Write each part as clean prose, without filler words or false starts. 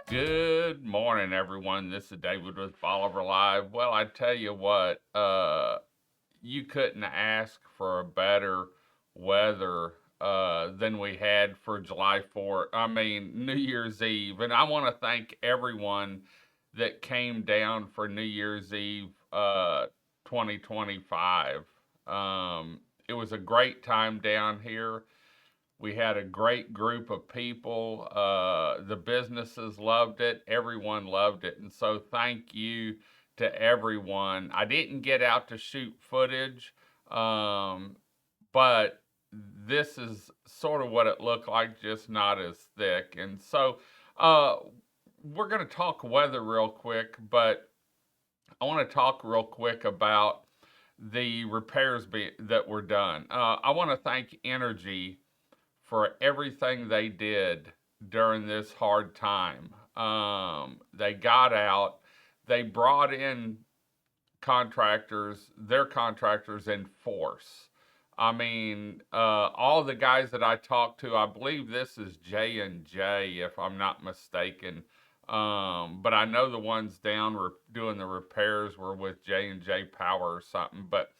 Good morning, everyone. This is David with Bolivar Live. Well, I tell you what, you couldn't ask for a better weather than we had for July 4th. I mean, New Year's Eve. And I want to thank everyone that came down for New Year's Eve 2025. It was a great time down here. We had a great group of people. The businesses loved it. Everyone loved it. And so, thank you to everyone. I didn't get out to shoot footage, um, but this is sort of what it looked like, just not as thick. And so, uh, we're going to talk weather real quick, but I want to talk real quick about the that were done. I want to thank Entergy for everything they did during this hard time. They got out, they brought in their contractors in force. I mean, all the guys that I talked to, I believe this is J and J, if I'm not mistaken. But I know the ones doing the repairs were with J and J Power or something. But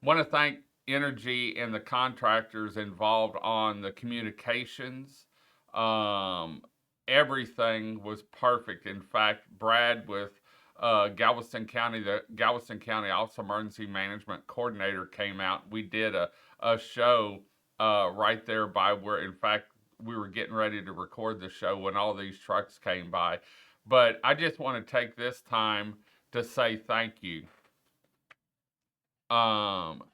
want to thank Entergy and the contractors involved on the communications. Um, Everything was perfect. In fact, Brad with the Galveston County Office of Emergency Management Coordinator came out. We did a show right there by where, in fact, we were getting ready to record the show when all these trucks came by. But I just want to take this time to say thank you. Um,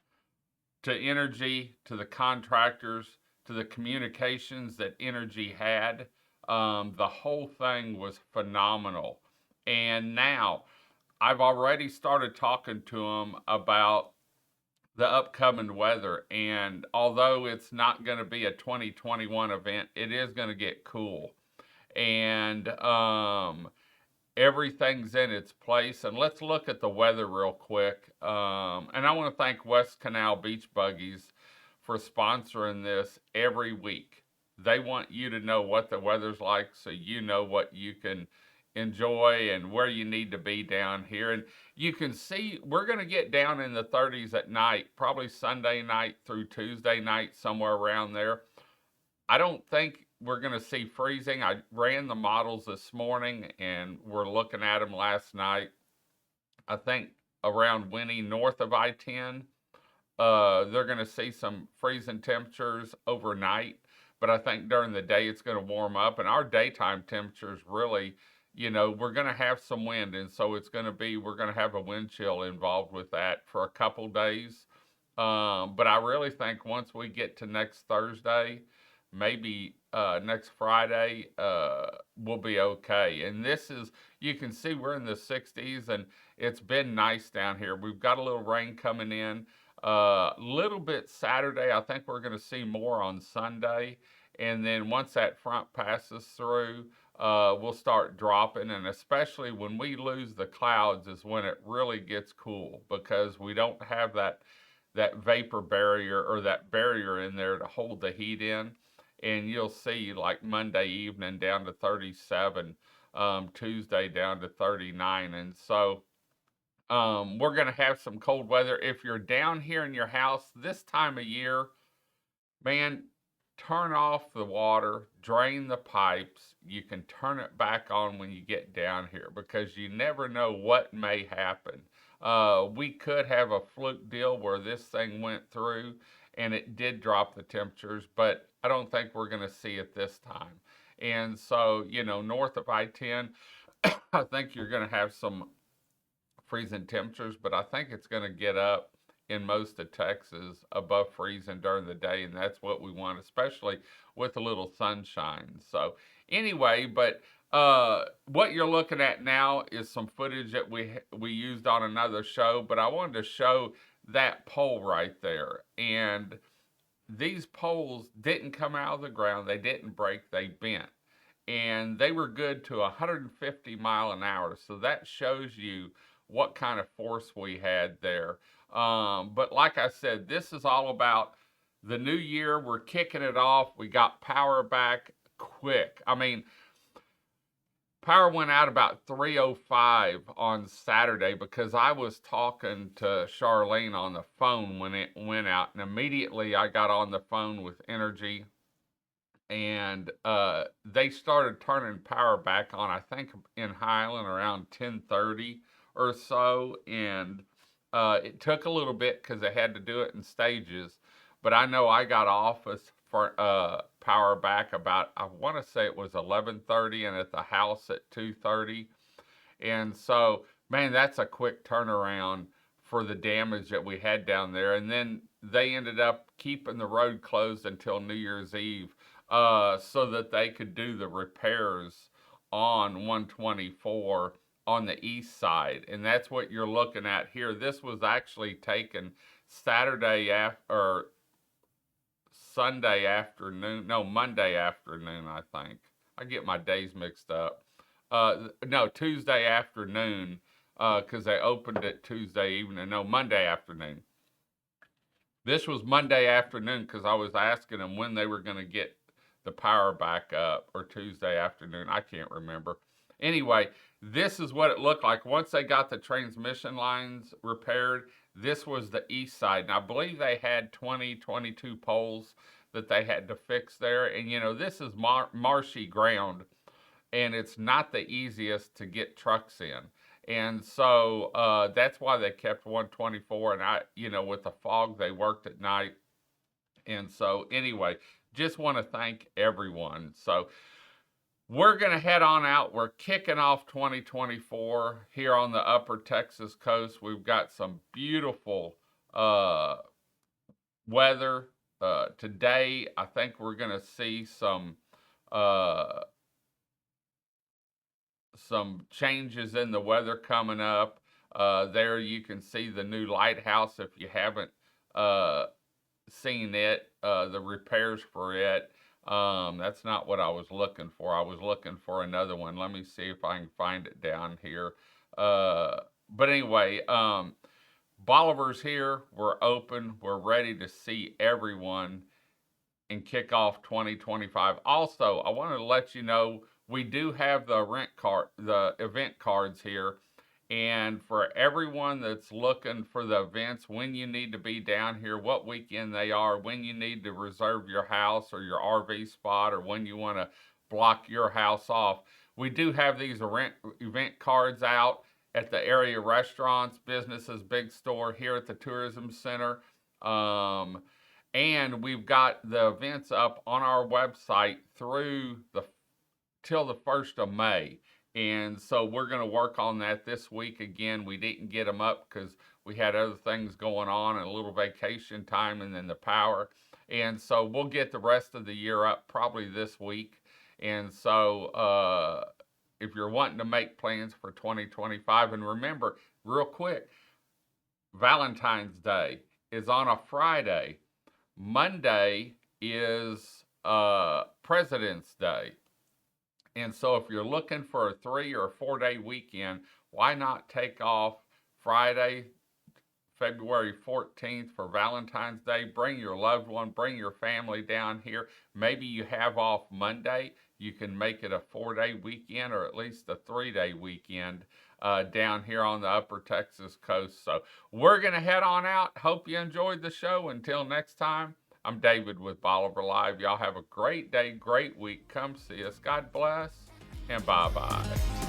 to Entergy, to the contractors, to the communications that Entergy had. The whole thing was phenomenal. And now I've already started talking to them about the upcoming weather. And although it's not going to be a 2021 event, it is going to get cool. And everything's in its place. And let's look at the weather real quick. And I want to thank West Canal Beach Buggies for sponsoring this every week. They want you to know what the weather's like so you know what you can enjoy and where you need to be down here. And you can see we're going to get down in the 30s at night, probably Sunday night through Tuesday night, somewhere around there. I don't think we're going to see freezing. I ran the models this morning and we're looking at them last night. I think around Winnie, north of I 10, they're going to see some freezing temperatures overnight. But I think during the day it's going to warm up. And our daytime temperatures really, we're going to have some wind. And so we're going to have a wind chill involved with that for a couple days. But I really think once we get to next Thursday, maybe next Friday, we'll be okay. And you can see we're in the 60s and it's been nice down here. We've got a little rain coming in. Little bit Saturday. I think we're going to see more on Sunday. And then once that front passes through, we'll start dropping. And especially when we lose the clouds is when it really gets cool because we don't have that vapor barrier or that barrier in there to hold the heat in. And you'll see like Monday evening down to 37, Tuesday down to 39. And so we're going to have some cold weather. If you're down here in your house this time of year, man, turn off the water, drain the pipes. You can turn it back on when you get down here because you never know what may happen. We could have a fluke deal where this thing went through and it did drop the temperatures, but I don't think we're going to see it this time. And so, north of I 10, I think you're going to have some freezing temperatures, but I think it's going to get up in most of Texas above freezing during the day, and that's what we want, especially with a little sunshine. So, anyway, but what you're looking at now is some footage that we used on another show, but I wanted to show that pole right there. And these poles didn't come out of the ground, they didn't break, they bent. And they were good to 150 mile an hour. So that shows you what kind of force we had there. But like I said, this is all about the new year. We're kicking it off. We got power back quick. I mean, Power went out about 3:05 on Saturday because I was talking to Charlene on the phone when it went out, and immediately I got on the phone with Entergy, and they started turning power back on. I think in Highland around 10:30 or so, and it took a little bit because they had to do it in stages. But I know I got off for power back about, I want to say it was 11:30, and at the house at 2:30. And so, man, that's a quick turnaround for the damage that we had down there. And then they ended up keeping the road closed until New Year's Eve, so that they could do the repairs on 124 on the east side. And that's what you're looking at here. This was actually taken Saturday or Sunday afternoon. No, Monday afternoon, I think. I get my days mixed up. No, Tuesday afternoon, because they opened it Tuesday evening. No, Monday afternoon. This was Monday afternoon because I was asking them when they were going to get the power back up, or Tuesday afternoon. I can't remember. Anyway, this is what it looked like. Once they got the transmission lines repaired, this was the east side. And I believe they had 22 poles that they had to fix there. And, you know, this is marshy ground, and it's not the easiest to get trucks in. And so that's why they kept 124. And with the fog, they worked at night. And so, anyway, just want to thank everyone. So, we're going to head on out. We're kicking off 2024 here on the upper Texas coast. We've got some beautiful weather. Today, I think we're going to see some changes in the weather coming up. There you can see the new lighthouse if you haven't seen it, the repairs for it. That's not what I was looking for. I was looking for another one. Let me see if I can find it down here. But anyway, Bolivar's here. We're open. We're ready to see everyone and kick off 2025. Also, I wanted to let you know we do have the event cards here. And for everyone that's looking for the events, when you need to be down here, what weekend they are, when you need to reserve your house or your RV spot, or when you want to block your house off, we do have these event cards out at the area restaurants, businesses, big store, here at the Tourism Center. And we've got the events up on our website till the 1st of May. And so we're going to work on that this week again. We didn't get them up because we had other things going on and a little vacation time and then the power. And so we'll get the rest of the year up probably this week. And so if you're wanting to make plans for 2025, and remember, real quick, Valentine's Day is on a Friday. Monday is President's Day. And so if you're looking for a 3 or 4 day weekend, why not take off Friday, February 14th for Valentine's Day? Bring your loved one, bring your family down here. Maybe you have off Monday. You can make it a 4-day weekend, or at least a 3-day weekend down here on the upper Texas coast. So we're going to head on out. Hope you enjoyed the show. Until next time, I'm David with Bolivar Live. Y'all have a great day, great week. Come see us. God bless, and bye-bye.